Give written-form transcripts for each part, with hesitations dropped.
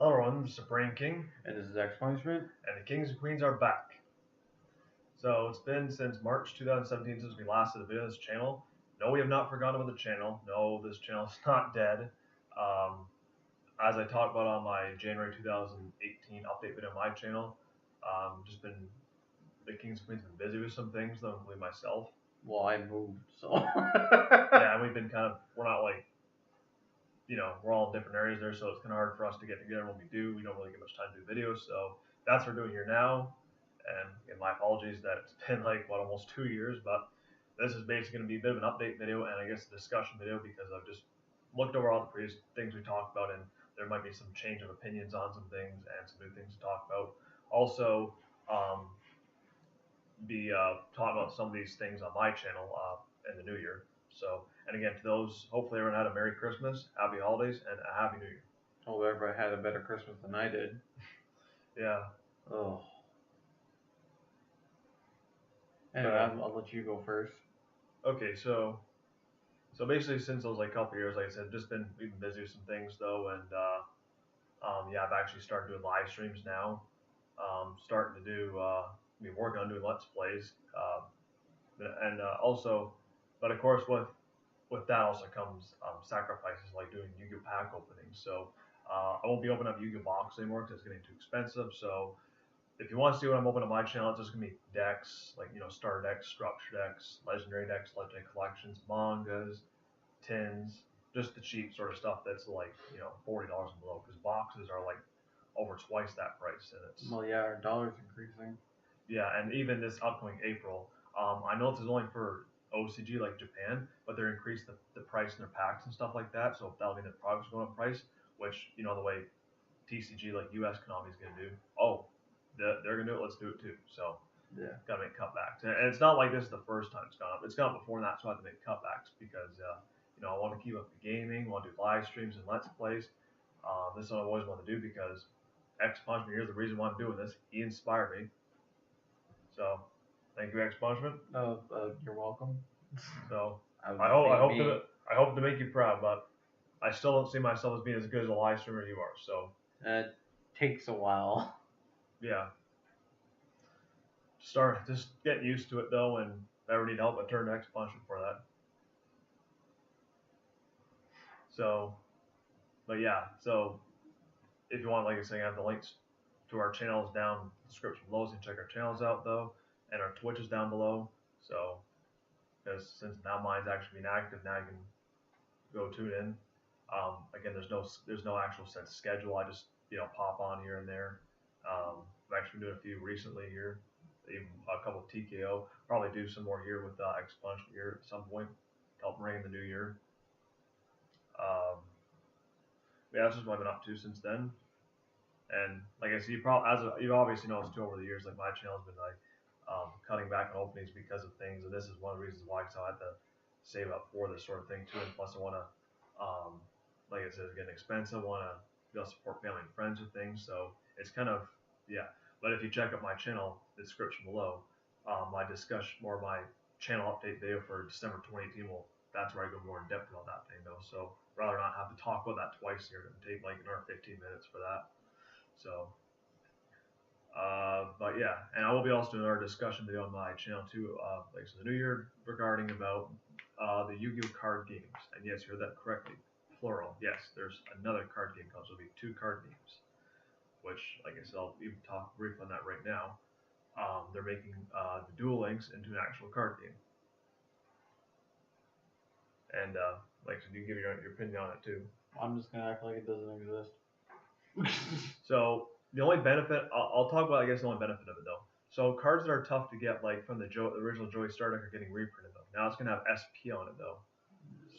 Hello everyone, this is Supreme King, And this is X Punishment. and the Kings and Queens are back. So it's been since March 2017 since we last did a video on this channel. No, we have not forgotten about the channel. No, this channel is not dead. As I talked about on my January 2018 update video on my channel, just been the Kings and Queens have been busy with some things, though, including myself. Well, I moved, so. Yeah, we've been we're not like, we're all in different areas there, so it's kind of hard for us to get together when we do. We don't really get much time to do videos, so that's what we're doing here now. And again, my apologies that it's been like, almost 2 years, but this is basically going to be a bit of an update video and I guess a discussion video because I've just looked over all the previous things we talked about and there might be some change of opinions on some things and some new things to talk about. Also, be talking about some of these things on my channel in the new year. So, and again, to those, hopefully everyone had a Merry Christmas, Happy Holidays, and a Happy New Year. Hope everybody had a better Christmas than I did. Yeah. Oh. Anyway, I'll let you go first. Okay, so basically since those couple years, like I said, we've been busy with some things though, and yeah, I've actually started doing live streams now. Starting to do, working on doing Let's Plays, and also, but of course with that also comes sacrifices like doing Yu-Gi-Oh pack openings. So I won't be opening up Yu-Gi-Oh box anymore because it's getting too expensive. So if you want to see what I'm opening on my channel, it's just gonna be decks, like starter decks, structure decks, legendary decks, legendary collections, mangas, tins, just the cheap sort of stuff that's like $40 and below. Because boxes are like over twice that price, and it's Well, yeah, our dollar's increasing. yeah, and even this upcoming April, I know this is only for OCG like Japan, but they're increased the price in their packs and stuff like that. So that'll mean the products going up in price, which the way TCG like US Konami is gonna do. Oh, they're gonna do it. Let's do it too. So yeah, gotta make cutbacks. And it's not like this is the first time it's gone up. It's gone up before that, so I have to make cutbacks because I want to keep up the gaming, want to do live streams and let's plays. This is what I always want to do because X Punishment, here's the reason why I'm doing this. He inspired me. So thank you, X Punishment. You're welcome. So I hope to make you proud, but I still don't see myself as being as good as a live streamer you are. So it takes a while. Yeah. Just get used to it though, and if I ever need help, I turn to X Punishment for that. So, but yeah, so if you want, like I say, I have the links to our channels down in the description below, so you can check our channels out though, and our Twitch is down below. So, because since now mine's actually being active, now you can go tune in. Again, there's no actual set schedule. I just pop on here and there. I've actually been doing a few recently here, even a couple of TKO. Probably do some more here with X Punishment here at some point to help ring in the new year. Yeah, that's just what I've been up to since then. And like I said, you obviously noticed too over the years, like my channel's been like cutting back on openings because of things, and this is one of the reasons why. So I had to save up for this sort of thing too, and plus I want to, like I said, it's getting expensive. I want to be able to support family and friends with things, so it's kind of But if you check out my channel, the description below, I discuss more of my channel update video for December 2018. Well, that's where I go more in depth on that thing though. So rather not have to talk about that twice here, and take like another 15 minutes for that. So, but yeah, and I will be also doing our discussion video on my channel too, like so the new year regarding about the Yu-Gi-Oh card games. And yes, you heard that correctly, plural. Yes, there's another card game comes. There'll be 2 card games, which, like I said, I'll even talk briefly on that right now. They're making the Duel Links into an actual card game. And like so you can give your opinion on it too. I'm just gonna act like it doesn't exist. So the only benefit, I'll talk about, I guess, the only benefit of it though. So cards that are tough to get, like from the original Joey Star deck, are getting reprinted though. Now it's gonna have SP on it though.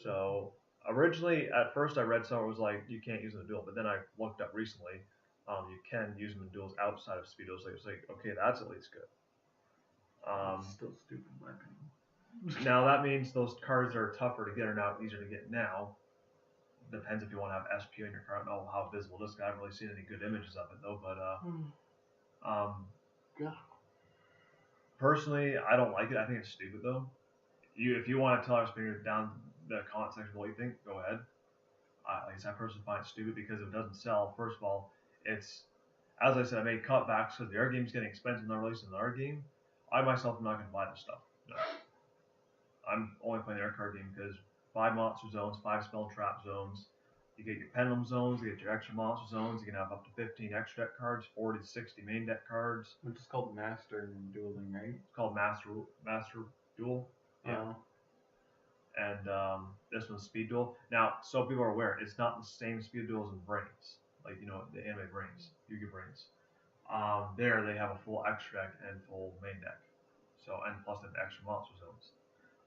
So originally, at first, I read somewhere it was like you can't use them in a duel, but then I looked up recently, you can use them in duels outside of Speedos. So it's like, okay, that's at least good. It's still stupid in my opinion. Now that means those cards that are tougher to get are now easier to get now. Depends if you want to have SP on your card. I don't know how visible this guy. I haven't really seen any good images of it though, but personally, I don't like it. I think it's stupid though. If you want to tell us down the comment section what you think, go ahead. Like I said, I personally find it stupid because if it doesn't sell, first of all, it's, as I said, I made cutbacks because the art game's getting expensive, not releasing the art game. I myself am not going to buy this stuff. No. I'm only playing the art card game because 5 monster zones, 5 spell trap zones. You get your pendulum zones, you get your extra monster zones. You can have up to 15 extra deck cards, 40 to 60 main deck cards. Which is called Master Dueling, right? It's called Master Duel. Yeah. And this one's Speed Duel. Now, so people are aware, it's not the same Speed Duel as in Brains, like the anime Brains, Yu-Gi Brains. There they have a full extra deck and full main deck. So and plus they have extra monster zones.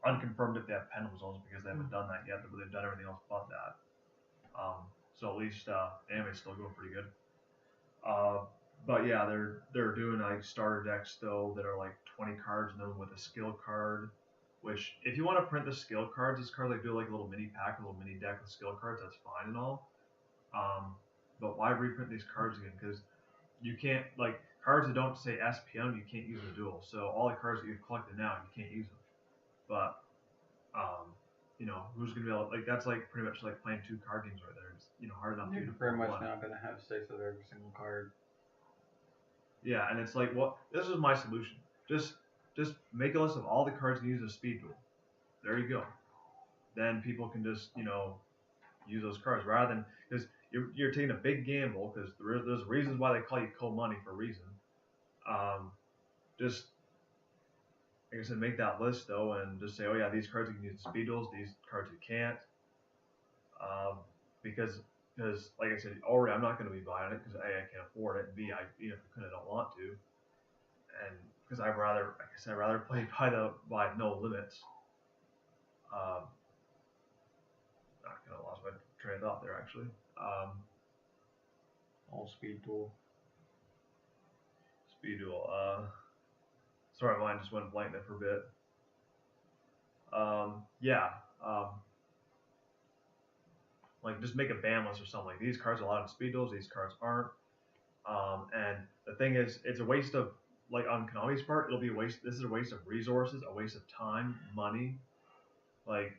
Unconfirmed if they have pendulum zones because they haven't done that yet, but they've done everything else but that. So at least anime's still going pretty good. But yeah, they're doing like starter decks though that are like 20 cards and then with a skill card. Which if you want to print the skill cards, this card like do like a little mini pack, a little mini deck with skill cards, that's fine and all. But why reprint these cards again? Because you can't like cards that don't say SPM, you can't use in a duel. So all the cards that you've collected now, you can't use them. But who's gonna be able like that's like pretty much like playing 2 card games right there. It's hard enough to You're pretty much not gonna have 6 of every single card. Yeah, and it's like, well, this is my solution. Just make a list of all the cards you use as Speed Duel. There you go. Then people can just use those cards rather than because you're taking a big gamble because there's reasons why they call you cold money for a reason. Just like I said, make that list though, and just say, oh yeah, these cards you can use in Speed Duels, these cards you can't. Because like I said, already I'm not going to be buying it because A, I can't afford it, and B, even if I could, I don't want to, and because I'd rather, like I said, I'd rather play by no limits. I kind of lost my train of thought there actually. All Speed Duel. Speed Duel. Sorry, my mind just went blank there for a bit. Like just make a ban list or something. Like these cards are allowed in Speed Duels, these cards aren't. And the thing is, it's a waste of like on Konami's part, it'll be a waste. This is a waste of resources, a waste of time, money. Like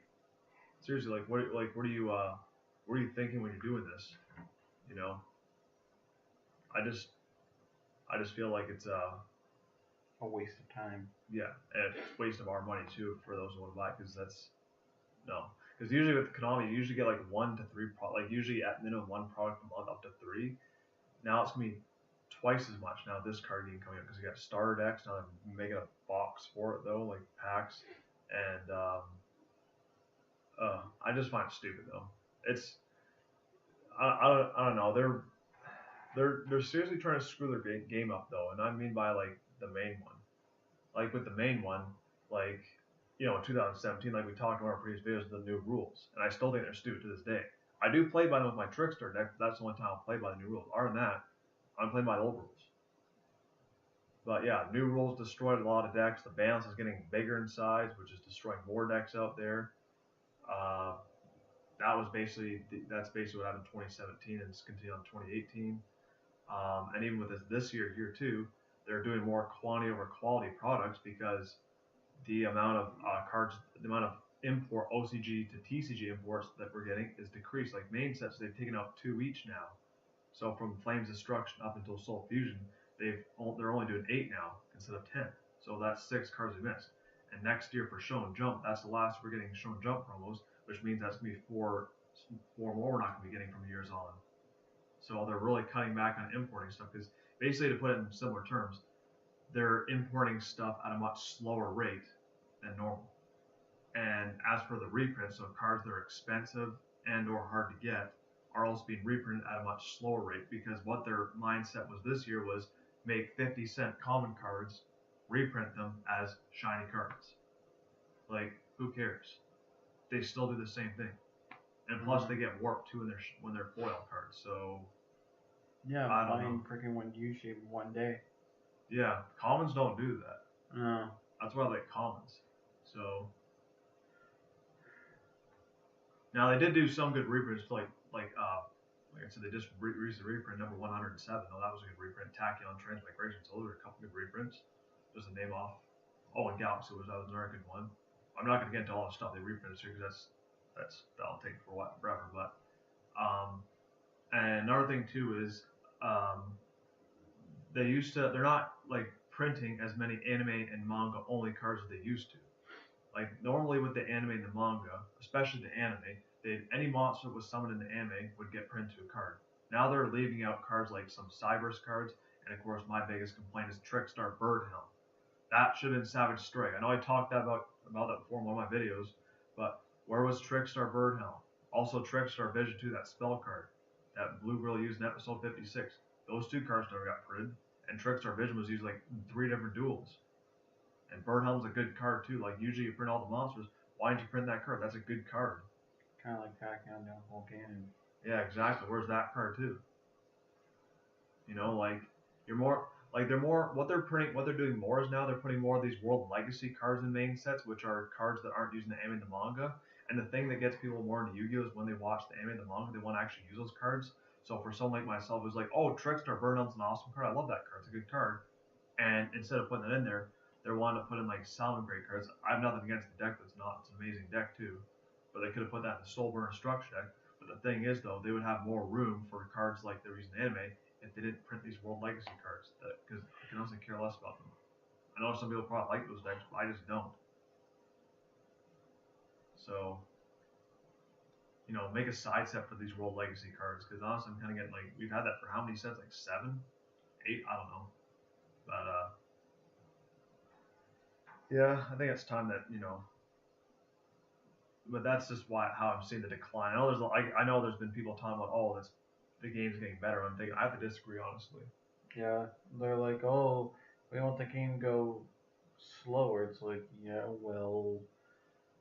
seriously, like what are you thinking when you're doing this? I just feel like it's a waste of time. Yeah, and it's a waste of our money too for those who want to buy because that's no. Because usually with Konami, you usually get like 1 to 3 like usually at minimum 1 product a month up to 3. Now it's gonna be twice as much now this card game coming up because you got starter decks now. They're making a box for it though, like packs, and I just find it stupid though. It's I don't know. They're seriously trying to screw their game up though, and I mean by like the main one. Like with the main one, like in 2017, like we talked about in our previous videos, the new rules, and I still think they're stupid to this day. I do play by them with my Trickster deck. But that's the only time I'll play by the new rules. Other than that, I'm playing by the old rules. But yeah, new rules destroyed a lot of decks. The balance is getting bigger in size, which is destroying more decks out there. That's basically what happened in 2017, and it's continued on 2018. And even with this year 2, they're doing more quantity over quality products because the amount of cards, the amount of import OCG to TCG imports that we're getting is decreased. Like main sets, they've taken out 2 each now. So from Flames Destruction up until Soul Fusion, they're only doing 8 now instead of 10. So that's 6 cards we missed. And next year for Show and Jump, that's the last we're getting Show and Jump promos, which means that's gonna be 4 more we're not gonna be getting from years on. So they're really cutting back on importing stuff because basically, to put it in similar terms, they're importing stuff at a much slower rate than normal. And as for the reprints, so cards that are expensive and or hard to get are also being reprinted at a much slower rate because what their mindset was this year was make 50-cent common cards, reprint them as shiny cards. Like, who cares? They still do the same thing. And plus, they get warped too when they're foil cards. So yeah, buying freaking one U-shape one day. Yeah, commons don't do that. No. That's why I like commons. So now they did do some good reprints, like I said, they just recently reprint number 107. Oh, that was a good reprint. Tachyon Transmigration. So those are a couple good reprints. Just a name off. Oh, and Galaxy that was another good one. I'm not going to get into all the stuff they reprinted here because that'll take forever. But and another thing too is they're not like printing as many anime and manga only cards as they used to. Like normally with the anime and the manga, especially the anime, any monster that was summoned in the anime would get printed to a card. Now they're leaving out cards like some Cybers cards, and of course my biggest complaint is Trickstar Birdhelm. That should have been Savage Strike. I know I talked about that before in one of my videos, but where was Trickstar Birdhelm? Also Trickstar Vision 2, that spell card that Blue Girl used in episode 56. Those two cards never got printed, and Trickstar Vision was used like in 3 different duels. And Birdhelm's a good card too. Like usually you print all the monsters. Why didn't you print that card? That's a good card. Kind of like Tachyon down Volcanion. Yeah, exactly. Where's that card too? You know, like you're more like they're more what they're doing more is now they're putting more of these World Legacy cards in main sets, which are cards that aren't using the anime and the manga. And the thing that gets people more into Yu-Gi-Oh is when they watch the anime and the manga, they want to actually use those cards. So for someone like myself who's like, oh, Trickstar Birdhelm's an awesome card, I love that card, it's a good card. And instead of putting it in there, they're wanting to put in like Salamangreat cards. I have nothing against the deck that's not. It's an amazing deck too. But they could have put that in the Soulburn Structure deck. But the thing is though, they would have more room for cards like they're using anime if they didn't print these World Legacy cards. Because I can honestly care less about them. I know some people probably like those decks, but I just don't. So, you know, make a side set for these World Legacy cards. Because honestly, I'm kind of getting like, we've had that for how many sets? Like 7? 8? I don't know. But, yeah, I think it's time that, you know, but that's just how I'm seeing the decline. I know there's been people talking about, oh, the game's getting better. I'm thinking, I have to disagree, honestly. Yeah, they're like, oh, we want the game to go slower. It's like, yeah, well,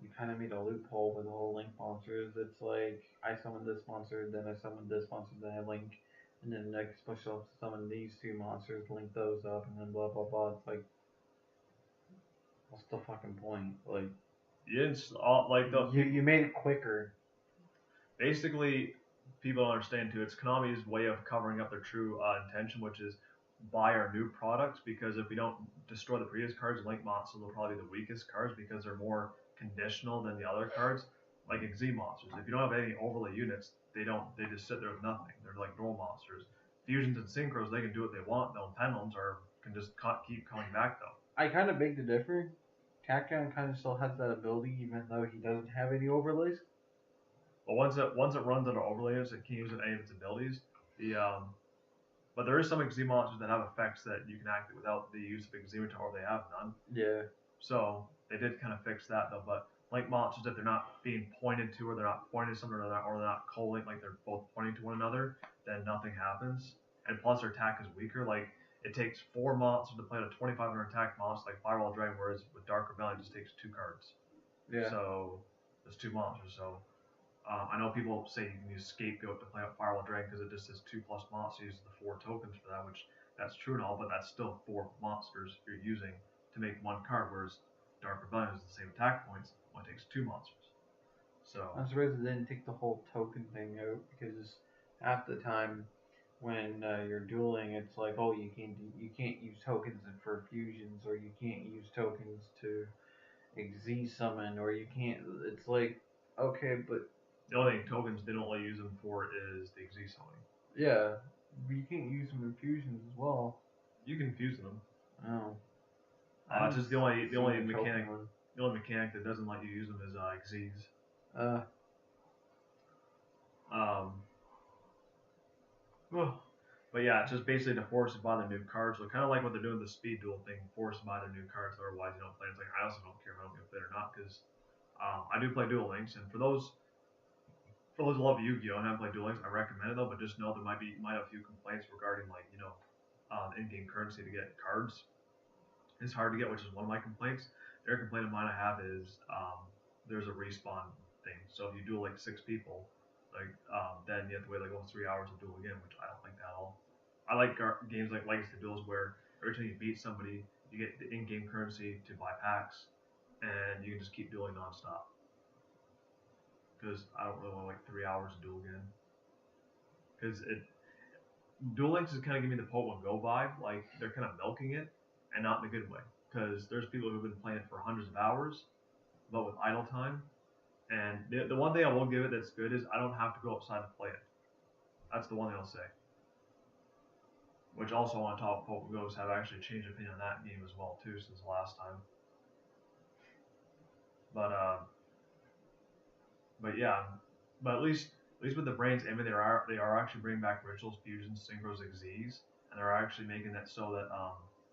you kind of made a loophole with the whole link monsters. It's like, I summoned this monster, then I summoned this monster, then I link, and then next push up summon these 2 monsters, link those up, and then blah blah blah. It's like, what's the fucking point? Like, you made it quicker. Basically, people don't understand too. It's Konami's way of covering up their true intention, which is buy our new products. Because if we don't destroy the previous cards, Link monsters will probably be the weakest cards because they're more conditional than the other cards, like Xyz monsters. If you don't have any overlay units, they just sit there with nothing. They're like normal monsters. Fusions and synchros, they can do what they want though. Pendulums can just keep coming back though. I kind of beg to differ. Tachyon kind of still has that ability, even though he doesn't have any overlays. But once it runs under overlays, it can use any of its abilities. But there is some Xyz monsters that have effects that you can activate without the use of Xymator, or they have none. Yeah. So they did kind of fix that though. But like monsters, if they're not being pointed to, or they're not pointing to something, or they're not co-linked, like they're both pointing to one another, then nothing happens. And plus their attack is weaker. Like it takes 4 monsters to play a 2,500 attack monster like Firewall Dragon, whereas with Dark Rebellion it just takes 2 cards. Yeah. So there's 2 monsters. So I know people say you can use Scapegoat to play out Firewall Dragon because it just says 2+ monsters, uses the 4 tokens for that, which that's true and all, but that's still 4 monsters you're using to make 1 card, whereas Dark Rebellion is the same attack points, only takes 2 monsters. So I'm surprised they didn't take the whole token thing out, because half the time when you're dueling, it's like, oh, you can't use tokens for fusions, or you can't use tokens to Xyz summon, or you can't. It's like, okay, but the only tokens they don't let you use them for is the Xyz summoning. Yeah, but you can't use them in fusions as well. You can fuse them. Oh. It's just the only mechanic. The only mechanic that doesn't let you use them is Xyz. But yeah, it's just basically to force to buy their new cards. So kind of like what they're doing with the speed duel thing, force to buy their new cards. Otherwise, you don't play. It's like I also don't care if I don't get fit or not, because I do play Duel Links, and for those who love Yu-Gi-Oh and haven't played Duel Links, I recommend it though. But just know there might have a few complaints regarding in-game currency to get cards. It's hard to get, which is one of my complaints. The other complaint of mine I have is there's a respawn thing. So if you duel like 6 people, then you have to wait like almost 3 hours to duel again, which I don't like that at all. I like games like Legacy Duels where every time you beat somebody, you get the in-game currency to buy packs, and you can just keep dueling non-stop. Because I don't really want like 3 hours to duel again. Because Duel Links is kind of giving me the Pokemon Go vibe, like they're kind of milking it, and not in a good way. Because there's people who've been playing it for hundreds of hours, but with idle time. And the one thing I will give it that's good is I don't have to go outside to play it. That's the one thing I'll say. which also on top of Pokemon Go's have actually changed opinion on that game as well too since the last time. But yeah, but at least with the brains image, they are actually bringing back rituals, fusions, synchros, Xyz, and they're actually making it so that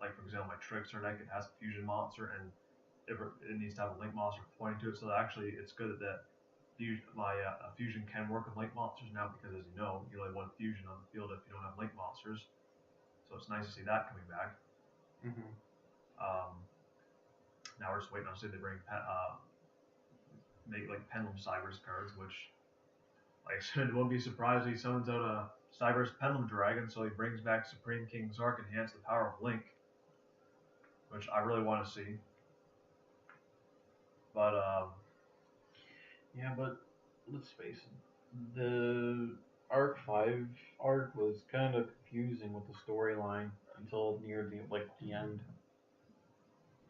like for example my Trickster deck, it has a fusion monster and it needs to have a link monster pointing to it, so actually it's good that my fusion can work with link monsters now, because as you know, you only have one fusion on the field if you don't have link monsters, so it's nice to see that coming back. Mm-hmm. Now we're just waiting on to see if they bring make like Pendulum Cybers cards, which like I said, wouldn't be surprised if he summons out a Cybers Pendulum Dragon, so he brings back Supreme King Zark, enhance the power of Link, which I really want to see. But yeah, but let's face it, the Arc 5 arc was kind of confusing with the storyline until near the end.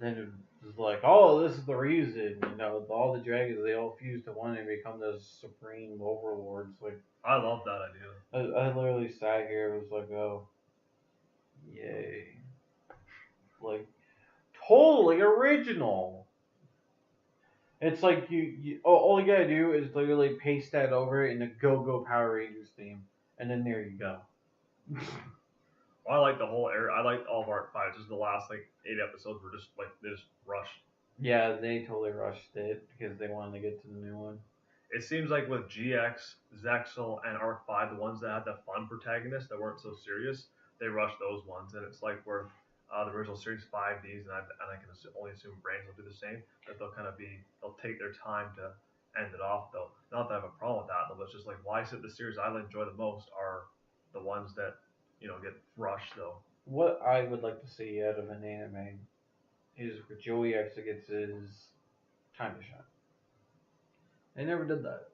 Then it was like, oh, this is the reason, all the dragons, they all fuse to one and become the supreme overlords. Like, I love that idea. I literally sat here and was like, oh, yay. Like, totally original. It's like all you gotta do is literally paste that over in the Go Power Rangers theme, and then there you go. I like the whole area. I like all of Arc 5. Just the last like 8 episodes were just like they just rushed. Yeah, they totally rushed it because they wanted to get to the new one. It seems like with GX, Zexal, and Arc 5, the ones that had the fun protagonists that weren't so serious, they rushed those ones, and it's like where the original series 5Ds, and I can only assume Brains will do the same. That they'll take their time to end it off though. Not that I have a problem with that, though. But it's just like why sit the series I enjoy the most are the ones that get rushed though. What I would like to see out of an anime is where Joey actually gets his time to shine. They never did that.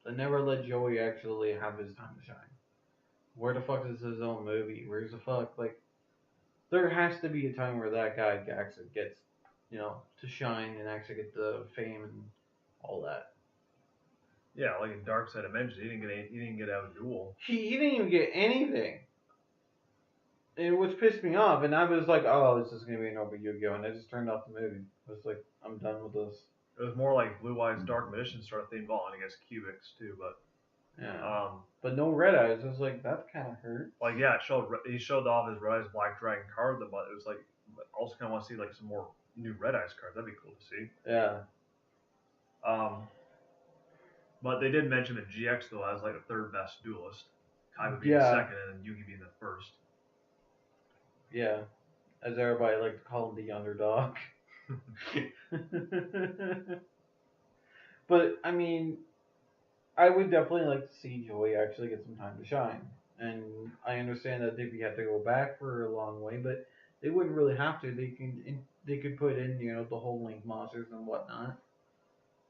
They never let Joey actually have his time to shine. Where the fuck is his own movie? Where's the fuck? Like, there has to be a time where that guy actually gets, to shine and actually get the fame and all that. Yeah, like in Dark Side of Dimensions, he didn't get out of Duel. He didn't even get anything. And which pissed me off, and I was like, oh, this is going to be an over Yu-Gi-Oh! And I just turned off the movie. I was like, I'm done with this. It was more like Blue Eyes Dark Magician sort of theme ball, and I guess Cubics too, but yeah. But no Red Eyes. I was like, that kind of hurt. Like yeah, he showed off his Red Eyes Black Dragon card, but it was like I also kind of want to see like some more new Red Eyes cards. That'd be cool to see. Yeah. But they did mention that GX though as like the third best duelist, Kaiba being the second, and Yugi being the first. Yeah, as everybody like to call him the underdog. But I mean, I would definitely like to see Joey actually get some time to shine. And I understand that they'd have to go back for a long way, but they wouldn't really have to. They could put in the whole Link monsters and whatnot.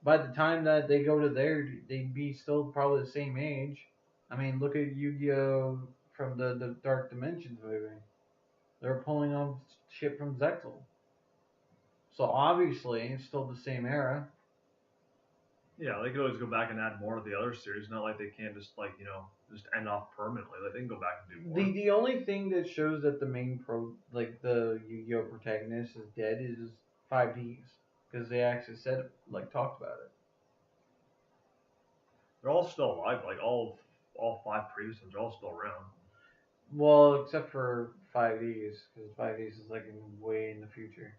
By the time that they go to there, they'd be still probably the same age. I mean, look at Yu-Gi-Oh! From the Dark Dimensions movie. They're pulling on shit from Zexal. So obviously, it's still the same era. Yeah, they could always go back and add more to the other series. Not like they can't just just end off permanently. Like they can go back and do more. The only thing that shows that the main the Yu-Gi-Oh! Protagonist is dead is 5Ds, because they actually talked about it. They're all still alive. Like all 5 previous ones are all still around. Well, except for 5Ds, because 5Ds is way in the future.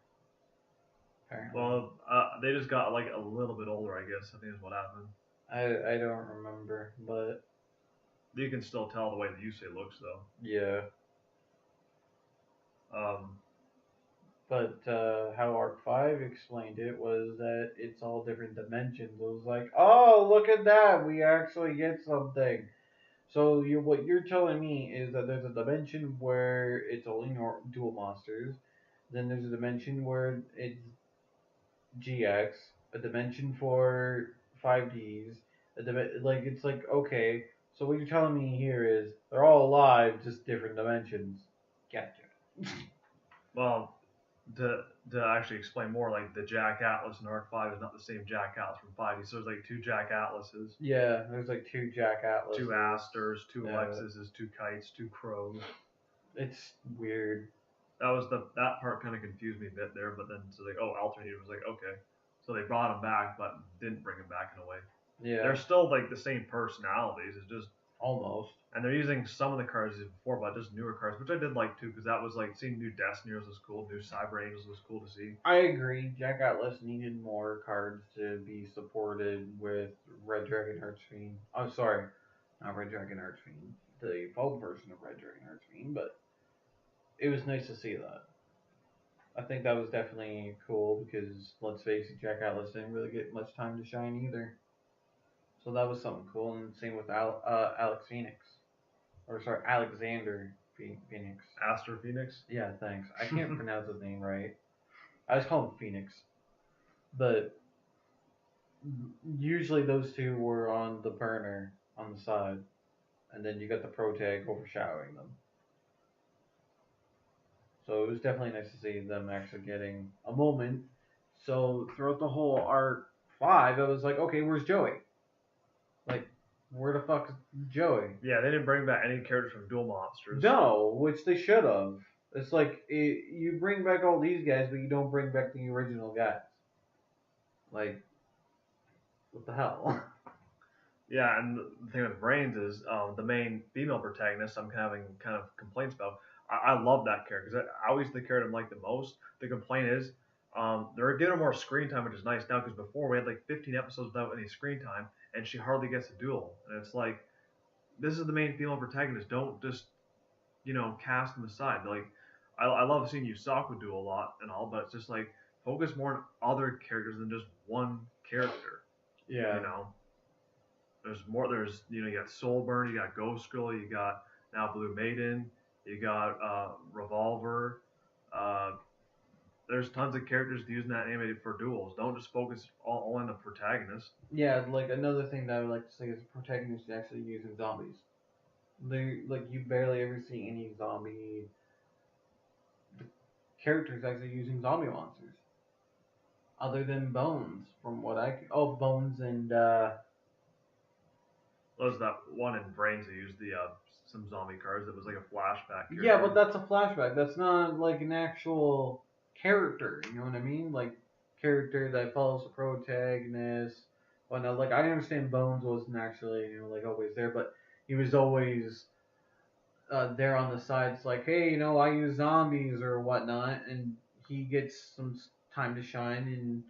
Apparently. Well, they just got a little bit older, I guess. I think is what happened. I don't remember, but you can still tell the way the Yusei looks, though. Yeah. But how Arc 5 explained it was that it's all different dimensions. It was like, oh, look at that, we actually get something. So what you're telling me is that there's a dimension where it's only dual monsters. Then there's a dimension where it's GX, a dimension for 5Ds, it's like, okay, so what you're telling me here is they're all alive, just different dimensions. Gotcha. Well, to actually explain more, like the Jack Atlas in Arc 5 is not the same Jack Atlas from 5D. So there's 2 Jack Atlases. Yeah, there's 2 Jack Atlases. 2 Asters, 2 Alexuses, 2 Kites, 2 Crows. It's weird. That part kind of confused me a bit there, but then so like, oh, alternator was like, okay, so they brought him back, but didn't bring him back in a way. Yeah, They're still like the same personalities. It's just, almost. and they're using some of the cards before, but just newer cards, which I did like too, because that was like seeing new Destineers was cool, new Cyber Angels was cool to see. I agree. Jack Atlas needed more cards to be supported with Red Dragon Archfiend. Oh, sorry, not Red Dragon Archfiend. The evolved version of Red Dragon Archfiend, but it was nice to see that. I think that was definitely cool because let's face it, Jack Atlas didn't really get much time to shine either. So that was something cool, and same with Alex Phoenix, or sorry, Alexander Phoenix. Aster Phoenix. Yeah, thanks. I can't pronounce his name right. I just call him Phoenix, but usually those two were on the burner on the side, and then you got the pro tag overshadowing them. So it was definitely nice to see them actually getting a moment. So throughout the whole arc 5, it was like, okay, where's Joey? Like, where the fuck is Joey? Yeah, they didn't bring back any characters from Duel Monsters. No, which they should have. It's like you bring back all these guys, but you don't bring back the original guys. Like, what the hell? Yeah, and the thing with Brains is the main female protagonist. I'm having kind of complaints about. I love that character because I always the character I like the most. The complaint is they're giving her more screen time, which is nice now because before we had like 15 episodes without any screen time, and she hardly gets a duel. And it's like this is the main female protagonist. Don't just cast them aside. Like I love seeing Yusaku do a lot and all, but it's just like focus more on other characters than just one character. Yeah. You know. There's more. There's you got Soulburn, you got Ghost Girl, you got now Blue Maiden, you got Revolver. Uh, there's tons of characters using that animated for duels. Don't just focus all on the protagonist. Yeah, like another thing that I would like to say is the protagonist actually using zombies. They like you barely ever see any zombie characters actually using zombie monsters, other than Bones. From what Bones and There's that one in Brains that used the some zombie cards that was like a flashback. Character. yeah, but that's a flashback. That's not like an actual character. You know what I mean? Like character that follows the protagonist. Well, no, like I understand Bones wasn't actually like always there, but he was always there on the sides, like, hey, I use zombies or whatnot, and he gets some time to shine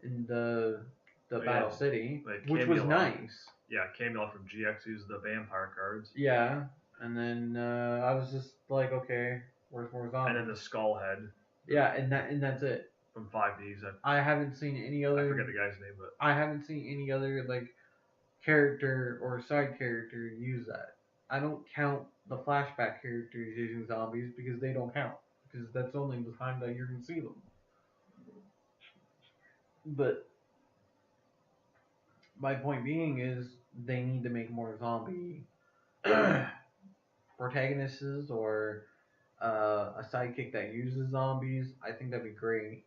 in the Battle City, like which was nice. Yeah, Camille from GX used the vampire cards. Yeah, and then I was just like, okay, where's more zombies? And then the skull head. Yeah, and that's it. From 5Ds. I haven't seen any other. I forget the guy's name, but I haven't seen any other like character or side character use that. I don't count the flashback characters using zombies because they don't count, because that's only the time that you're gonna see them. But my point being is they need to make more zombie protagonists or a sidekick that uses zombies. I think that'd be great,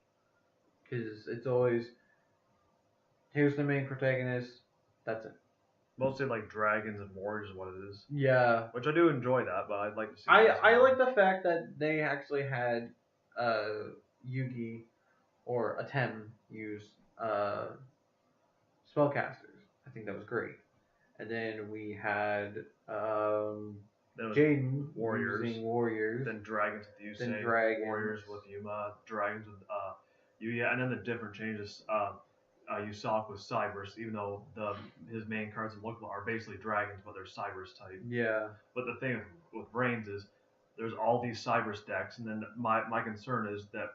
because it's always here's the main protagonist. That's it. Mostly like dragons and warriors is what it is. Yeah. Which I do enjoy that, but I'd like to see. I like the fact that they actually had Yugi or Atem use spellcasters. I think that was great. And then we had Jaden using warriors. Then dragons with Yusei. Then dragons. Warriors with Yuma. Dragons with Yuya. And then the different changes. Yusaku with Cybers, even though his main cards are basically dragons, but they're Cybers type. Yeah. But the thing with Brains is there's all these Cybers decks, and then my concern is that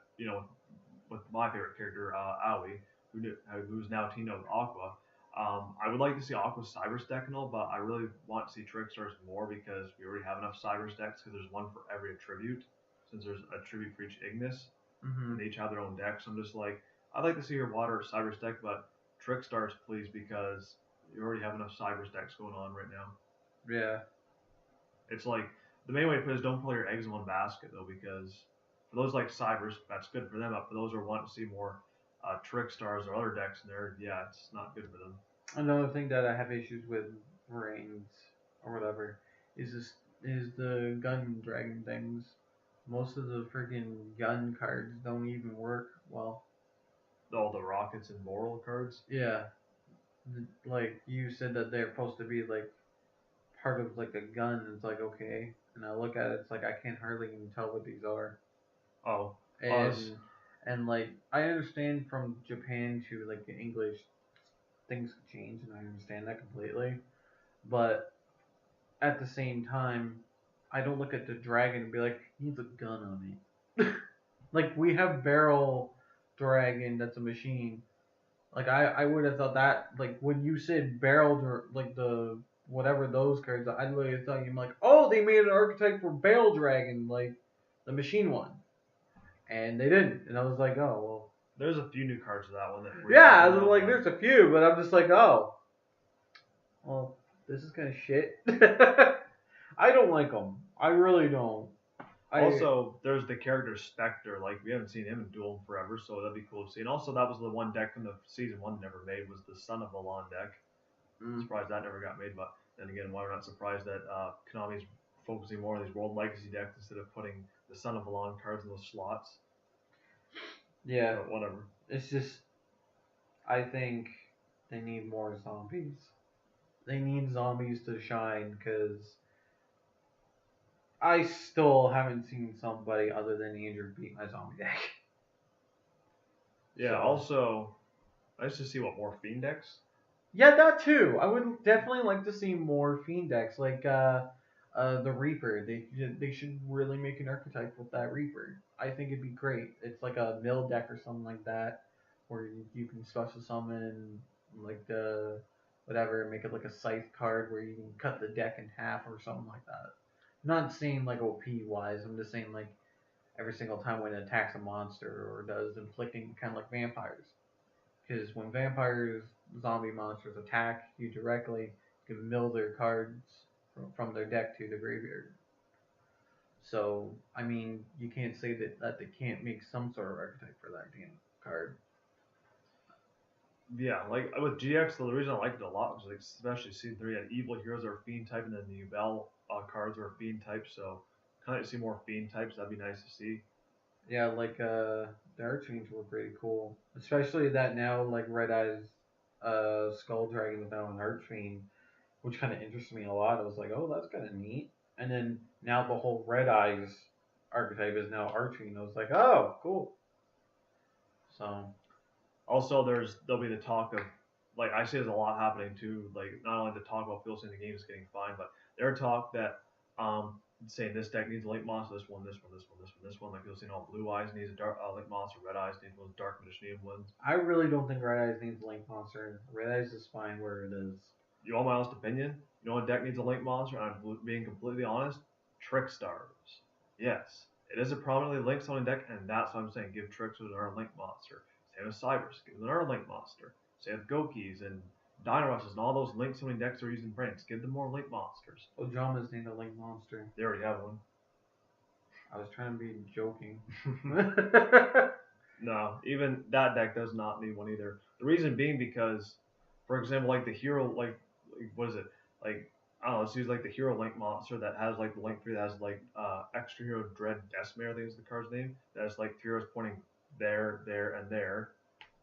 with my favorite character Aoi, who's now teamed up with Aqua. I would like to see Aqua's Cybers deck and all, but I really want to see Trickstars more because we already have enough Cybers decks because there's one for every attribute, since there's a tribute for each Ignis, and they each have their own decks. So I'm just like, I'd like to see your Water Cybers deck, but Trickstars, please, because you already have enough Cybers decks going on right now. Yeah. It's like, the main way to put it is don't put all your eggs in one basket, though, because for those like Cybers, that's good for them, but for those who want to see more Trickstars or other decks in there, yeah, it's not good for them. Another thing that I have issues with Brains or whatever is this is the gun dragon things. Most of the freaking gun cards don't even work well. All the rockets and moral cards. Yeah, like you said that they're supposed to be like part of like a gun. It's like okay, and I look at it, it's like I can't hardly even tell what these are. Oh, us. And like I understand from Japan to like English, things change, and I understand that completely. But at the same time, I don't look at the dragon and be like, he needs a gun on it. Like we have barrel dragon, that's a machine. Like I would have thought that like when you said barrel like the whatever those cards, I literally thought you like, oh, they made an archetype for barrel dragon, like the machine one, and they didn't, and I was like, oh well. There's a few new cards of that one that. Yeah, like there's a few, but I'm just like, oh, well, this is kind of shit. I don't like them. I really don't. Also, there's the character Spectre. Like we haven't seen him in Duel in forever, so that'd be cool to see. And also, that was the one deck from the season one never made was the Son of Milan deck. Surprised that never got made, but then again, why we're not surprised that Konami's focusing more on these World Legacy decks instead of putting the Son of Milan cards in those slots. Yeah. But whatever. It's just, I think they need more zombies. They need zombies to shine because I still haven't seen somebody other than Andrew beat my zombie deck. Yeah. So. Also, nice to see what more Fiend decks. Yeah, that too. I would definitely like to see more Fiend decks, like the Reaper. They should really make an archetype with that Reaper. I think it'd be great. It's like a mill deck or something like that, where you can special summon like the whatever, make it like a scythe card where you can cut the deck in half or something like that. I'm not saying like OP wise. I'm just saying like every single time when it attacks a monster or does inflicting, kind of like vampires. Because when vampires, zombie monsters attack you directly, you can mill their cards from their deck to the graveyard. So, I mean, you can't say that they can't make some sort of archetype for that damn card. Yeah, like with GX, the reason I liked it a lot was like, especially Season 3 had evil heroes that are Fiend type, and then the Ubel cards are Fiend type, so kind of see more Fiend types, that'd be nice to see. Yeah, like the Archfiends were pretty cool. Especially that now like Red Eyes Skull Dragon is now an Archfiend, which kind of interests me a lot. I was like, oh, that's kind of neat. And then now the whole Red Eyes archetype is now Archfiend. I was like, oh, cool. So. Also, there'll be the talk of, like, I see there's a lot happening too. Like, not only the talk about people saying the game is getting fine, but their talk that saying this deck needs a Link Monster, this one. Like people saying, oh, Blue Eyes needs a dark Link Monster, Red Eyes needs one, Dark Magician ones. I really don't think Red Eyes needs a Link Monster. Red Eyes is fine where it is. You want my honest opinion? You know what deck needs a Link Monster? And I'm being completely honest. Trickstars. Yes, it is a prominently linked summoning deck, and that's what I'm saying. Give Trickstars our Link Monster. Same with Cybers, give them another Link Monster. Same with Gokis and Dino-Rushes and all those Link summoning decks are using Pranks. Give them more Link Monsters. Ojamas need a Link Monster. They already have one. I was trying to be joking. No, even that deck does not need one either. The reason being because, for example, like the hero, like what is it? Like, I don't know, let's use like the hero Link Monster that has like the Link 3 that has like extra hero Dread Decimare, I think is the card's name. That has like heroes pointing there, and there.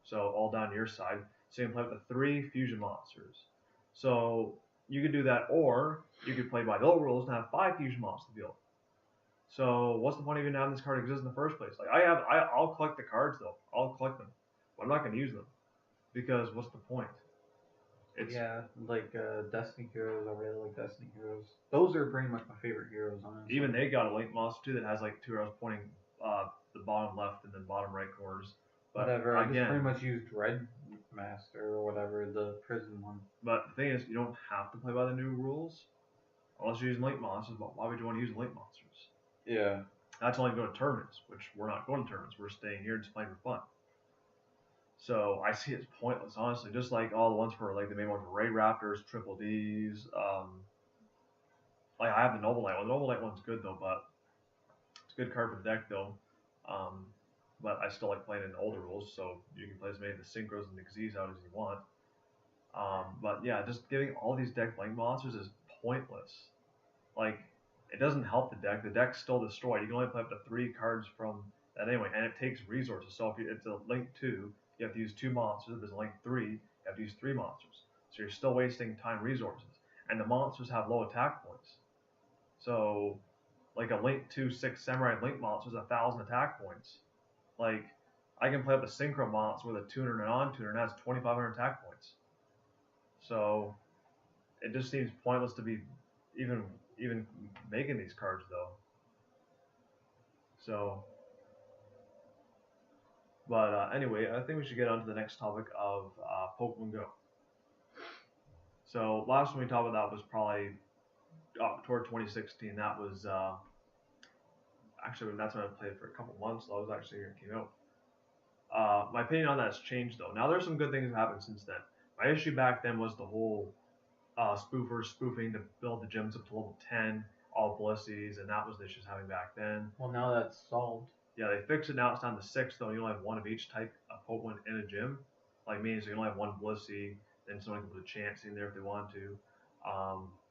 So all down your side. So you can play with the 3 fusion monsters. So you could do that, or you could play by the old rules and have 5 fusion monsters to field. So what's the point of even having this card exist in the first place? Like I'll collect the cards though. I'll collect them, but I'm not gonna use them because what's the point? Yeah, like Destiny Heroes. I really like Destiny Heroes. Those are pretty much my favorite heroes, honestly. Even they got a Link Monster too that has like 2 arrows pointing the bottom left and then bottom right corners. But whatever. I just pretty much use Dread Master or whatever, the prison one. But the thing is, you don't have to play by the new rules unless you're using Link Monsters. But why would you want to use Link Monsters? Yeah. That's only going to tournaments, which we're not going to tournaments. We're staying here just playing for fun. So I see it's pointless, honestly. Just like all the ones for like the main ones, Ray Raptors, Triple D's. Like I have the Noble Knight one. The Noble Knight one's good though, but it's a good card for the deck though. But I still like playing in older rules, so you can play as many of the Synchros and the Xyz out as you want. But yeah, just giving all these deck Link Monsters is pointless. Like, it doesn't help the deck. The deck's still destroyed. You can only play up to 3 cards from that anyway, and it takes resources. So if it's a link 2, you have to use 2 monsters. If it's a link 3, you have to use 3 monsters. So you're still wasting time resources. And the monsters have low attack points. So, like a link 2 6 Samurai Link monster is 1,000 attack points. Like, I can play up a Synchro monster with a tuner and a non-tuner and has 2,500 attack points. So, it just seems pointless to be even making these cards though. So, but anyway, I think we should get on to the next topic of Pokemon Go. So last one we talked about that was probably toward 2016. That was actually that's when I played for a couple months. So that was actually when it came out. My opinion on that has changed though. Now there's some good things that happened since then. My issue back then was the whole spoofers spoofing to build the gyms up to level 10, all Blissey's, and that was the issues having back then. Well, now that's solved. Yeah, they fixed it now. It's down to 6 though. You only have one of each type of Pokemon in a gym. Like means you only have one Blissey, then someone can put a Chansey in there if they want to.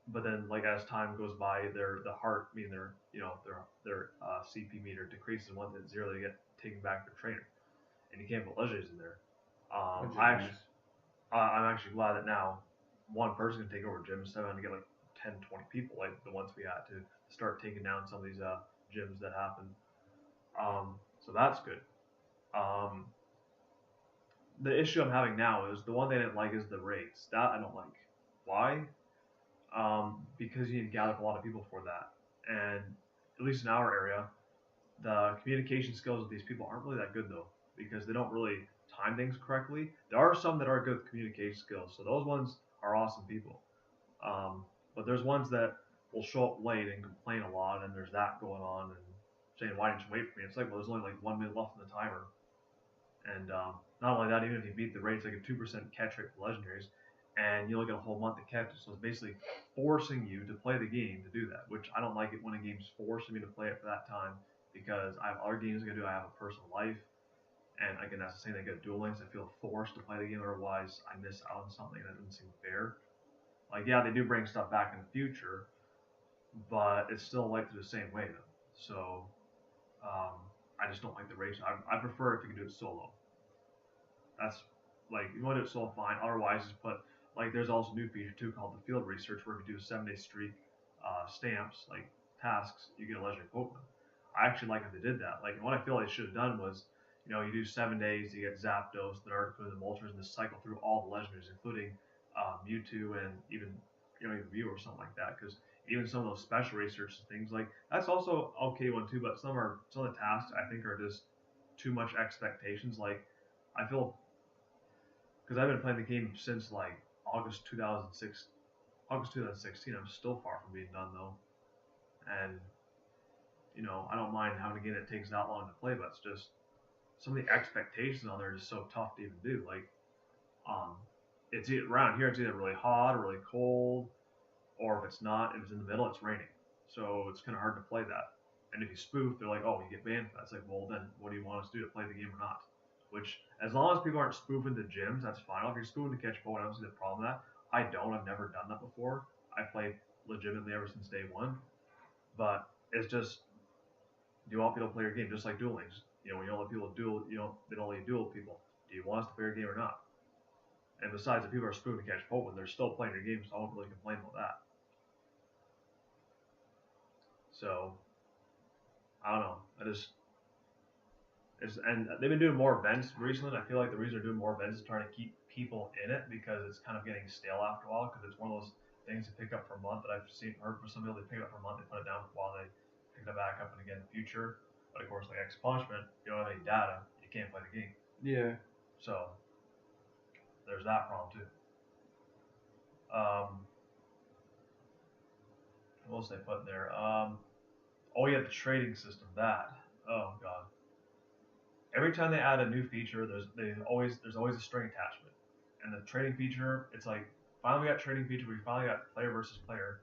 But then like as time goes by, the heart, meaning their CP meter decreases. Once it's 0, they get taken back to trainer, and you can't put legendaries in there. I'm actually glad that now one person can take over gyms instead of having to get like 10, 20 people like the ones we had to start taking down some of these gyms that happened. So that's good. The issue I'm having now is the one thing I didn't like is the raids. That I don't like. Why? Because you need to gather up a lot of people for that. And at least in our area, the communication skills of these people aren't really that good though, because they don't really time things correctly. There are some that are good with communication skills, so those ones are awesome people. But there's ones that will show up late and complain a lot, and there's that going on, and saying, why didn't you wait for me? It's like, well, there's only like 1 minute left in the timer. And not only that, even if you beat the rate, it's like a 2% catch rate for legendaries, and you only get a whole month to catch it. So it's basically forcing you to play the game to do that, which I don't like it when a game's forcing me to play it for that time, because I have other games to do. I have a personal life, and again, that's the same thing. I get Duel Links. I feel forced to play the game, otherwise I miss out on something that doesn't seem fair. Like, yeah, they do bring stuff back in the future, but it's still like the same way though. So I just don't like the race. I prefer if you can do it solo. That's like, you want to do it solo, fine. Otherwise, just put like, there's also a new feature too called the field research, where if you do a 7-day streak stamps, like tasks, you get a legendary Pokemon. I actually like if they did that. Like, what I feel they should have done was, you do 7 days, you get Zapdos, then Articuno, the Moltres, and just cycle through all the legendaries, including Mewtwo and even Mew or something like that. Because even some of those special research things, like, that's also okay one too. But some of the tasks I think are just too much expectations. Like, I feel, because I've been playing the game since like August 2016. I'm still far from being done though, and I don't mind having a game that takes that long to play, but it's just some of the expectations on there are just so tough to even do. Like, it's around here, it's either really hot or really cold, or if it's not, if it's in the middle, it's raining. So it's kind of hard to play that. And if you spoof, they're like, oh, you get banned for that. It's like, well, then what do you want us to do, to play the game or not? Which, as long as people aren't spoofing the gyms, that's fine. If you're spoofing to catch Pokemon, I don't see the problem with that. I don't. I've never done that before. I played legitimately ever since day one. But it's just, do you want people to play your game? Just like Duel Links. When you don't let people duel, they don't let you duel people. Do you want us to play your game or not? And besides, if people are spoofing to catch Pokemon, they're still playing your game, so I won't really complain about that. So, I don't know. And they've been doing more events recently, and I feel like the reason they're doing more events is trying to keep people in it, because it's kind of getting stale after a while, because it's one of those things to pick up for a month that I've heard from some people. They pick it up for a month, they put it down for a while, they pick it back up and again in the future. But of course, like X Punishment, you don't have any data, you can't play the game. Yeah. So there's that problem too. What else they put in there? Oh yeah, the trading system. Oh god. Every time they add a new feature, there's always a string attachment. And the trading feature, it's like, finally we got trading feature. We finally got player versus player.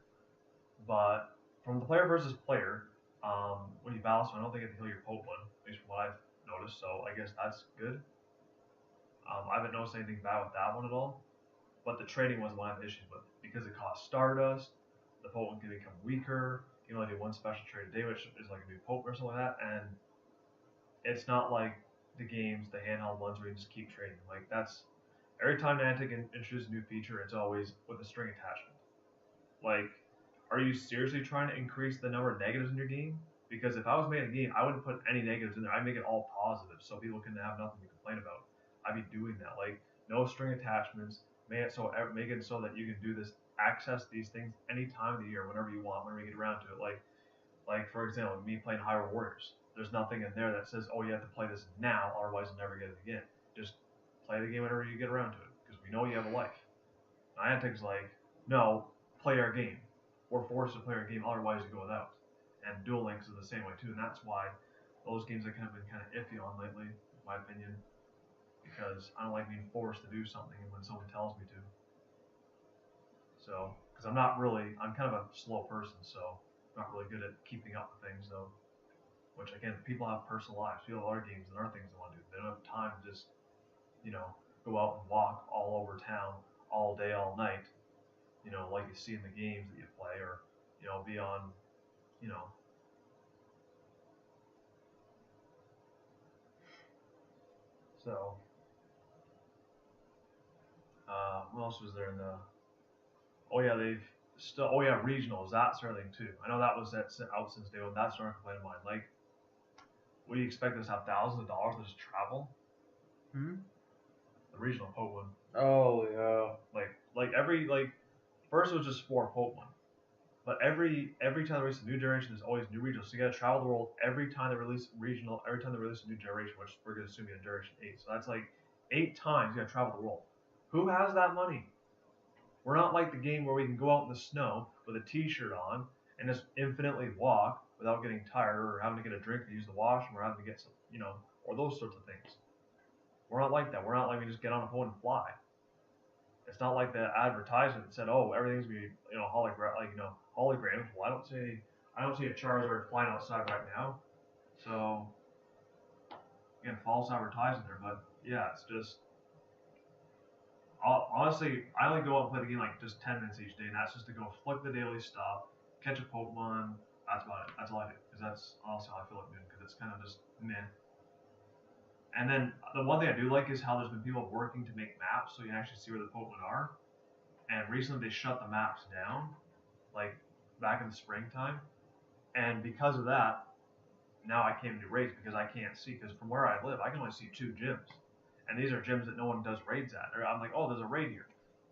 But from the player versus player, when you battle someone, I don't think you have to heal your Pokemon, at least from what I've noticed. So I guess that's good. I haven't noticed anything bad with that one at all. But the trading was one I have issues with, because it costs Stardust. The Pokemon can become weaker. you only do one special trade a day, which is like a new Pope or something like that, and it's not like the games, the handheld ones where you just keep trading. Like that's every time Niantic introduces a new feature, it's always with a string attachment. Like, are you seriously trying to increase the number of negatives in your game? Because if I was making a game, I wouldn't put any negatives in there. I'd make it all positive so people can have nothing to complain about. I'd be doing that. Like, no string attachments. Make it so that you can do this, access these things any time of the year, whenever you want, whenever you get around to it. Like for example, me playing Hyrule Warriors. There's nothing in there that says, oh, you have to play this now, otherwise you'll never get it again. Just play the game whenever you get around to it, because we know you have a life. Niantic's like, no, play our game. We're forced to play our game, otherwise you go without. And Duel Links is the same way too, and that's why those games I've kind of been kind of iffy on lately, in my opinion, because I don't like being forced to do something when someone tells me to. So, because I'm kind of a slow person, so I'm not really good at keeping up with things though. Which again, people have personal lives, people have other games and other things they want to do. They don't have time to just, go out and walk all over town all day, all night, like you see in the games that you play, or, be on, you know, so, what else was there in the, oh yeah, regionals, that sort of thing too. I know that was out since day one, that's not a complaint of mine. Like, what do you expect us to have thousands of dollars to just travel? The regional Pokemon. Oh yeah. First it was just 4 Pokemon. But every time they release a new generation, there's always new regionals. So you gotta travel the world every time they release regional, every time they release a new generation, which we're gonna assume in generation 8. So that's like 8 times you gotta travel the world. Who has that money? We're not like the game where we can go out in the snow with a t-shirt on and just infinitely walk without getting tired or having to get a drink to use the washroom or having to get some, or those sorts of things. We're not like that. We're not like we just get on a phone and fly. It's not like the advertisement said, "Oh, everything's gonna be, holograms." Well, I don't see a Charizard flying outside right now. So, again, false advertising there. But yeah, it's just honestly, I only go out and play the game like just 10 minutes each day, and that's just to go flick the daily stuff, catch a Pokemon. That's about it. That's all I do, because that's honestly how I feel like doing. Because it's kind of just meh. And then the one thing I do like is how there's been people working to make maps so you can actually see where the Pokemon are. And recently they shut the maps down, like back in the springtime. And because of that, now I can't do raids because I can't see. Because from where I live, I can only see 2 gyms. And these are gyms that no one does raids at. I'm like, oh, there's a raid here.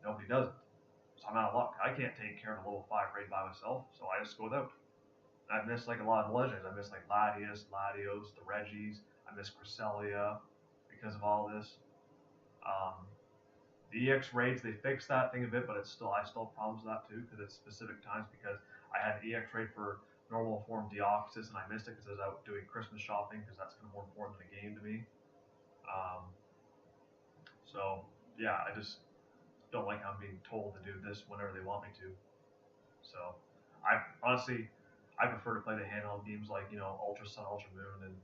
Nobody does it. So I'm out of luck. I can't take care of a level 5 raid by myself, so I just go without. I've missed like a lot of legends. I missed like Latios, the Regis. I miss Cresselia because of all this. The EX raids, they fixed that thing a bit, but I still have problems with that too because it's specific times. Because I had an EX raid for normal form Deoxys and I missed it because I was out doing Christmas shopping because that's kind of more important than the game to me. So yeah, I just don't like how I'm being told to do this whenever they want me to. So I prefer to play the handheld games like Ultra Sun, Ultra Moon, and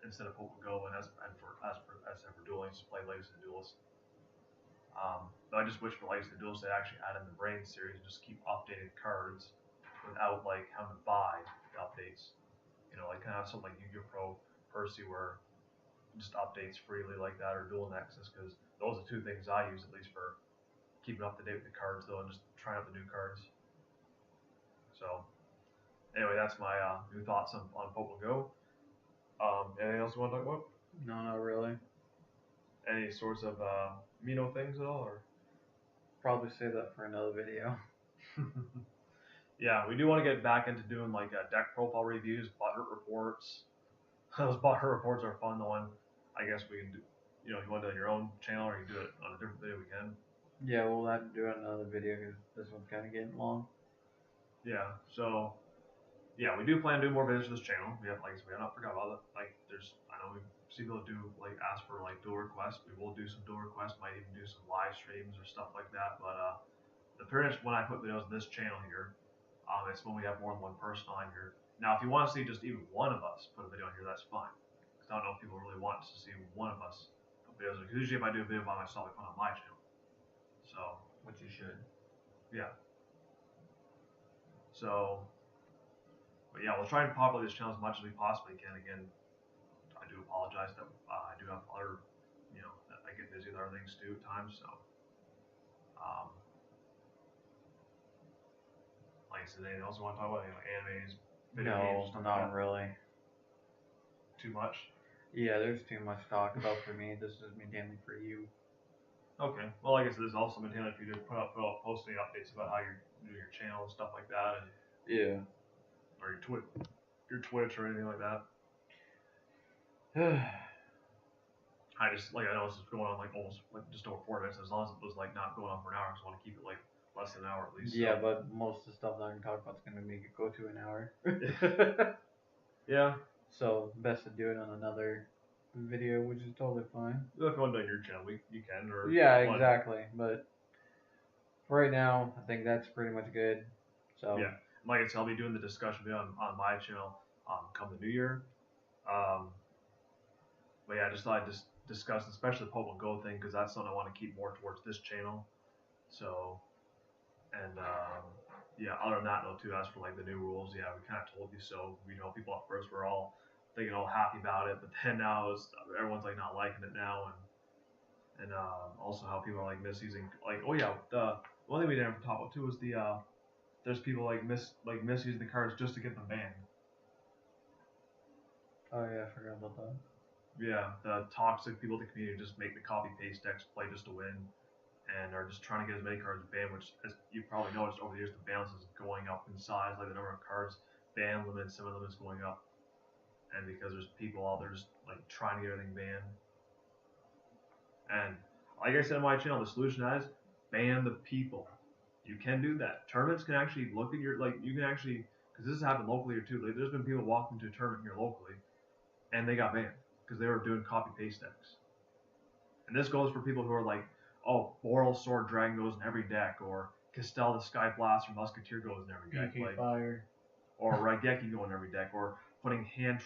instead of Pokemon Go, and as for Duel Links, play Legacy of the Duelist. But I just wish for Legacy of the Duelist they actually add in the Brain series and just keep updating cards without like having to buy the updates. Like kind of something like Yu-Gi-Oh! Pro Percy where it just updates freely like that, or Dual Nexus, because those are 2 things I use at least for keeping up to date with the cards though, and just trying out the new cards. So anyway, that's my new thoughts on Pokemon Go. Anything else you want to talk about? No, not really. Any sorts of things at all, or? Probably save that for another video. Yeah, we do want to get back into doing like deck profile reviews, butthurt reports. Those butthurt reports are fun. The one I guess we can do. If you want to do it on your own channel or you do it on a different video, we can. Yeah, we'll have to do another video because this one's kind of getting long. Yeah, so yeah, we do plan to do more videos for this channel. We have we have not forgot about it. Like I know we see people do like ask for like dual requests. We will do some dual requests. Might even do some live streams or stuff like that. But the pretty much when I put videos on this channel here, it's when we have more than one person on here. Now, if you want to see just even one of us put a video on here, that's fine. Because I don't know if people really want to see one of us put videos. Because usually if I do a video by myself, I put it on my channel. So, which you should. Yeah. So, But yeah, we'll try and populate this channel as much as we possibly can. Again, I do apologize that I do have other, I get busy with other things too at times. So, um, like I said, anything else you want to talk about? Animes, video games, stuff like not that? really. Too much? Yeah, there's too much to talk about for me. This is mainly for you. Okay. Well, like I said, this is also mainly for you to post any updates about how you're doing your channel and stuff like that, and Yeah. or your Twitch or anything like that. I know this is going on like almost like just over 4 minutes. As long as it was like not going on for an hour, I just want to keep it like less than an hour at least. Yeah, but most of the stuff that I'm talking about is gonna make it go to an hour. Yeah. So best to do it on another video, which is totally fine. If you want to do your channel, you can. Or yeah, exactly. But for right now, I think that's pretty much good. So yeah, like I said, I'll be doing the discussion video on my channel come the new year. But yeah, I just thought I'd just discuss, especially the Pokemon Go thing, because that's something I want to keep more towards this channel. So, and yeah, other than that though too, as for like the new rules, yeah, we kind of told you so. People at first were all thinking all happy about it, but then now everyone's like not liking it now, and also how people are like misusing, like, oh yeah, the one thing we didn't talk about too was there's people like misusing the cards just to get them banned. Oh yeah, I forgot about that. Yeah, the toxic people in the community just make the copy paste decks play just to win, and are just trying to get as many cards banned. Which, as you probably noticed over the years, the balance is going up in size. Like the number of cards banned limits, some of them is going up, and because there's people out there just like trying to get everything banned. And like I said on my channel, the solution is ban the people. You can do that. Tournaments can actually look at your you can actually, because this has happened locally or too. Like, there's been people walking to a tournament here locally, and they got banned because they were doing copy paste decks. And this goes for people who are like, oh, Boral Sword Dragon goes in every deck, or Castel the Sky Blast or Musketeer goes in every deck, PK Fire, or Raigeki go in every deck, or putting hand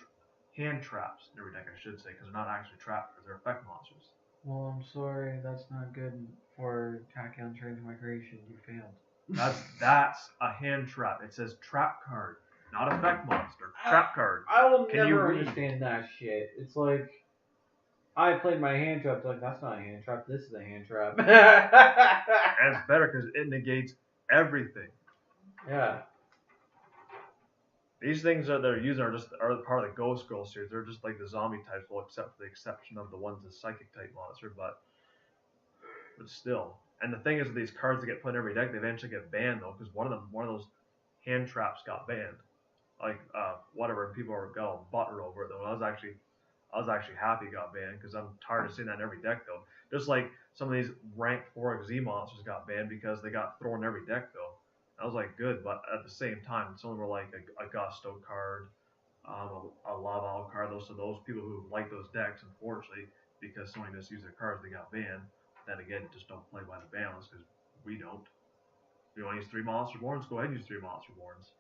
traps in every deck, I should say, because they're not actually traps, because they're effect monsters. Well, I'm sorry, that's not good for Tachyon Transmigration. You failed. That's a hand trap. It says trap card, not effect monster. Trap card. I will never understand that shit. It's like, I played my hand trap, like, that's not a hand trap, this is a hand trap. And it's better because it negates everything. Yeah. These things that they're using are part of the Ghost Girl series. They're just like the zombie types, well, except for the exception of the one's a psychic type monster, but still. And the thing is, with these cards that get put in every deck, they eventually get banned though, because one of those hand traps got banned. Like whatever, and people got all buttered over it though. I was actually happy it got banned, because I'm tired of seeing that in every deck though. Just like some of these rank 4 Z monsters got banned because they got thrown in every deck though. I was like, good, but at the same time, some of them were like a Gusto card, a Laval card. Those people who like those decks, unfortunately, because somebody misused their cards, they got banned. Then again, just don't play by the balance, because we don't. If you want to use 3 Monster Borns, go ahead and use 3 Monster Borns.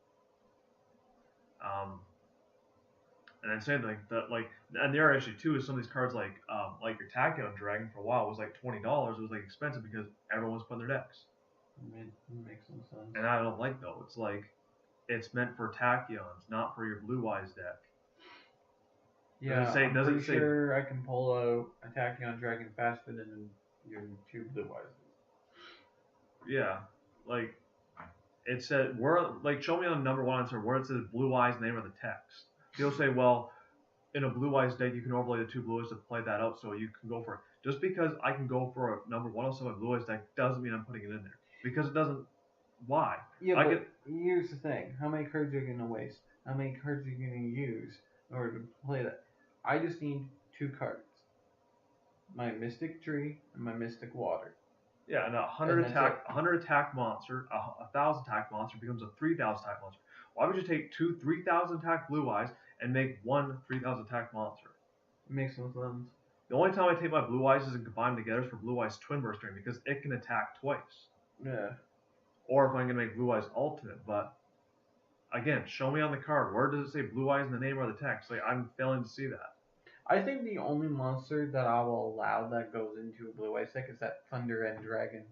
And then same thing, and the other issue too is some of these cards like your Tachyon Dragon for a while was like $20. It was like expensive because everyone was putting their decks. It makes no sense. And I don't like though. It's like, it's meant for Tachyons, not for your Blue Eyes deck. Yeah, I'm pretty sure I can pull out a Tachyon Dragon faster than your 2 Blue Eyes. Yeah, like it said, show me on number 1 answer where it says Blue Eyes and the name of the text. He'll say, well, in a Blue Eyes deck, you can overlay the 2 Blue Eyes to play that out, so you can go for it. Just because I can go for a number 107 Blue Eyes deck doesn't mean I'm putting it in there. Because it doesn't. Why? Yeah, here's the thing. How many cards are you going to waste? How many cards are you going to use in order to play that? I just need 2 cards. My Mystic Tree and my Mystic Water. Yeah, and 100 attack monster, a 1,000 attack monster becomes a 3,000 attack monster. Why would you take 2 3,000 attack Blue Eyes and make 1 3,000 attack monster? It makes no sense. The only time I take my Blue Eyes and combine them together is for Blue Eyes Twin Burst Ring, because it can attack twice. Yeah. Or if I'm going to make Blue Eyes Ultimate, but again, show me on the card. Where does it say Blue Eyes in the name or the text? Like, I'm failing to see that. I think the only monster that I will allow that goes into a Blue Eyes deck is that Thunder End Dragon.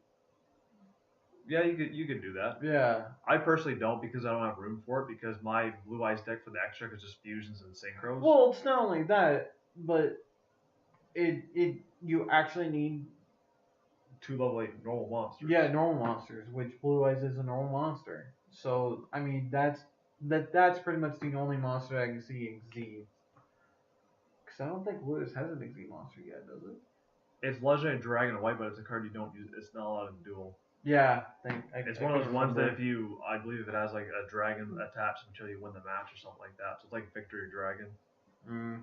Yeah, you could do that. Yeah. I personally don't because I don't have room for it because my Blue Eyes deck for the extra is just fusions and synchros. Well, it's not only that, but it you actually need 2 level 8 normal monsters. yeah normal monsters, which Blue Eyes is a normal monster. So I mean that's pretty much the only monster I can see exceed. Because I don't think Blue Eyes has an exceed monster yet, does it? It's Legendary Dragon and White, but it's a card you don't use. It's not allowed in duel. Yeah, It's one of those ones that if you, I believe if it has like a dragon attached until you win the match or something like that. So it's like Victory Dragon. Mm.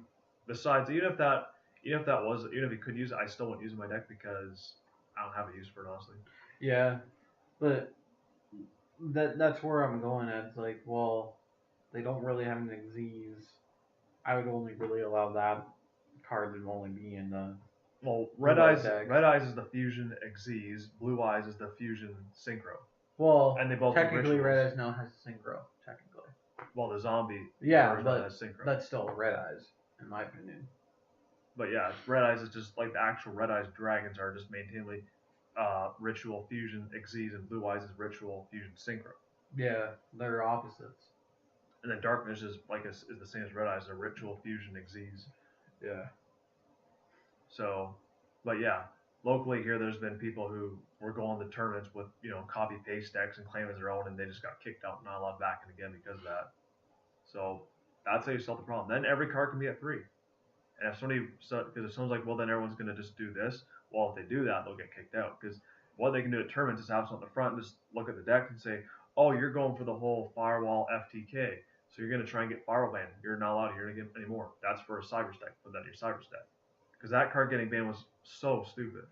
Besides, even if you could use it, I still wouldn't use it in my deck because I don't have a use for it honestly. Yeah, but that's where I'm going at. It's like, well, they don't really have an Xyz. I would only really allow that card to only be in the Well, Blue Eyes deck. Red Eyes is the fusion Xyz, Blue Eyes is the fusion Synchro. Well, And they both technically have Red Eyes now has Synchro. Technically. Well, the zombie Yeah, version but has Synchro. that's still Red Eyes, in my opinion. But yeah, Red Eyes is just like the actual Red Eyes dragons are just maintainly Ritual Fusion Xyz and Blue Eyes is Ritual Fusion Synchro. Yeah, they're opposites. And then Darkness is the same as Red Eyes, a Ritual Fusion Xyz. Yeah. So, but yeah, locally here, there's been people who were going to tournaments with copy paste decks and claim as their own, and they just got kicked out and not allowed back in again because of that. So that's how you solve the problem. Then every card can be at 3. And if someone's like, well, then everyone's going to just do this. Well, if they do that, they'll get kicked out. Because what they can do at tournaments is have someone at the front and just look at the deck and say, oh, you're going for the whole Firewall FTK. So you're going to try and get Firewall banned. You're not allowed here to get any more. That's for a Cyber deck. Put that in your Cyber deck. Because that card getting banned was so stupid.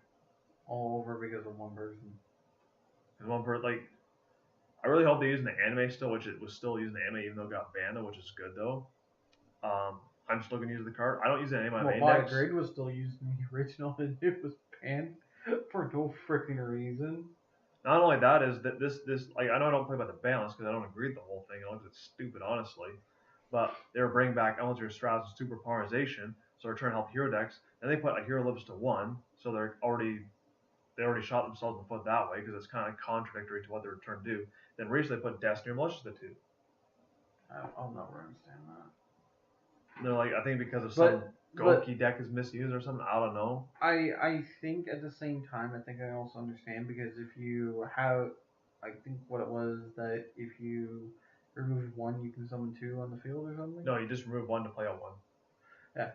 All over because of one person. And one person, like, I really hope they're using the anime still, which it was still using the anime even though it got banned, which is good though. I'm still gonna use the card. I don't use it in any of my main decks. Grid was still using the original and it was banned for no freaking reason. Not only that is that this like I know I don't play by the balance because I don't agree with the whole thing. I think it's stupid honestly. But they were bringing back Elemental Strats and Super Powerization, so they're trying to help hero decks. And they put a hero lives to 1, so they already shot themselves in the foot that way because it's kind of contradictory to what they were trying to do. Then recently they put Destiny and Malicious to 2. I'll never understand that. They're like, I think because of some Goki deck is misused or something. I don't know. I think at the same time, I think I also understand because if you have, I think what it was that if you remove 1, you can summon 2 on the field or something. No, you just remove 1 to play out 1. Yeah.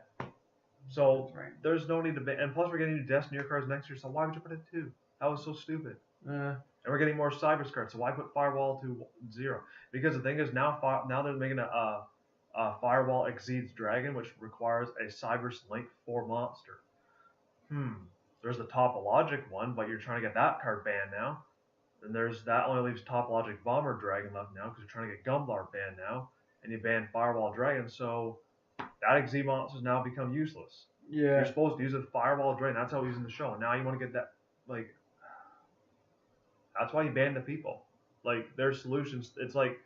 So there's no need to ban. And plus, we're getting new Destiny cards next year. So why would you put it 2? That was so stupid. And we're getting more Cyber cards. So why put Firewall to 0? Because the thing is now they're making a Firewall Exceeds Dragon, which requires a Cyberse Link 4 monster. There's the Topologic one, but you're trying to get that card banned now. And that only leaves Topologic Bomber Dragon left now because you're trying to get Gumblar banned now, and you ban Firewall Dragon, so that Exceed monster has now become useless. Yeah. You're supposed to use a Firewall Dragon. That's how we use in the show. And now you want to get that that's why you ban the people. Like their solutions, it's like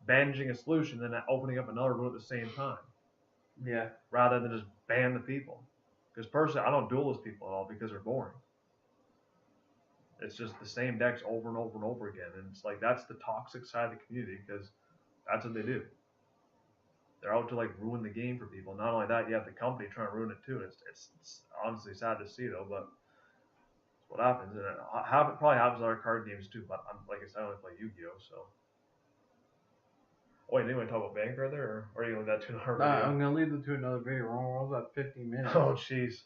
banishing a solution and then opening up another room at the same time. Yeah. Rather than just ban the people. Because personally, I don't duel those people at all because they're boring. It's just the same decks over and over and over again. And it's like, that's the toxic side of the community because that's what they do. They're out to like ruin the game for people. Not only that, you have the company trying to ruin it too. It's honestly sad to see though, but it's what happens. And it probably happens in other card games too, but like I said, I only play Yu-Gi-Oh! So. Oh, wait, do you want to talk about Vanguard there, or are you going to leave that to another video? I'm going to leave it to another video. We're about 15 minutes. Oh, jeez.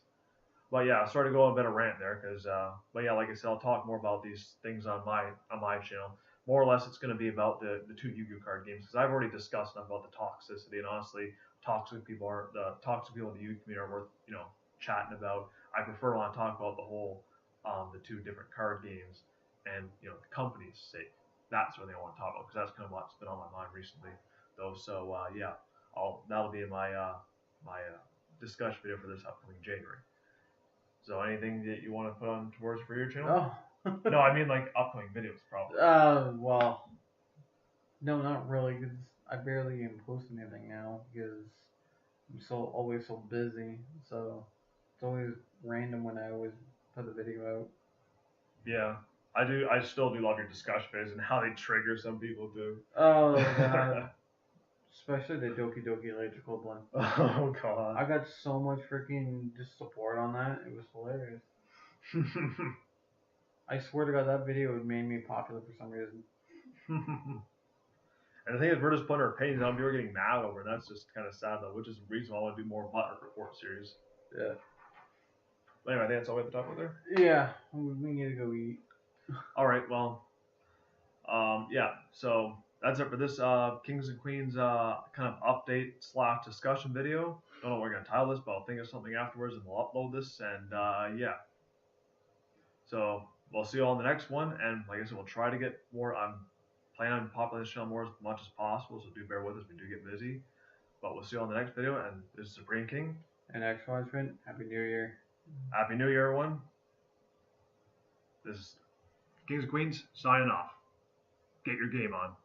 But yeah, I started going a bit of rant there, because, but yeah, like I said, I'll talk more about these things on my channel. More or less, it's going to be about the 2 Yu-Gi-Oh card games, because I've already discussed enough about the toxicity, and honestly, toxic people in the Yu-Gi-Oh community are worth, chatting about. I prefer to talk about the whole, the 2 different card games, and, the company's sake. That's what I want to talk about because that's kind of what's been on my mind recently, though. So yeah, that'll be my my discussion video for this upcoming January. So anything that you want to put on towards for your channel? Oh. No, I mean like upcoming videos, probably. Well, no, not really, because I barely even post anything now because I'm always so busy. So it's always random when I always put a video out. Yeah. I still do love your discussion videos and how they trigger some people too. Oh god. Especially the Doki Doki Electrical one. Oh god. I got so much freaking just support on that. It was hilarious. I swear to God, that video made me popular for some reason. And the thing is, we're just putting our opinions on. People are getting mad over, it, and that's just kind of sad though. Which is the reason why I want to do more Button Report series. Yeah. But anyway, I think that's all we have to talk about there. Yeah, we need to go eat. All right, well, yeah. So that's it for this Kings and Queens kind of update / discussion video. Don't know what we're gonna title this, but I'll think of something afterwards and we'll upload this. And yeah. So we'll see you all in the next one. And like I said, we'll try to get more. I'm planning on populating this channel more as much as possible. So do bear with us. We do get busy. But we'll see you all in the next video. And this is Supreme King. And X Watchman, Happy New Year. Happy New Year, everyone. This is Kings and Queens signing off. Get your game on.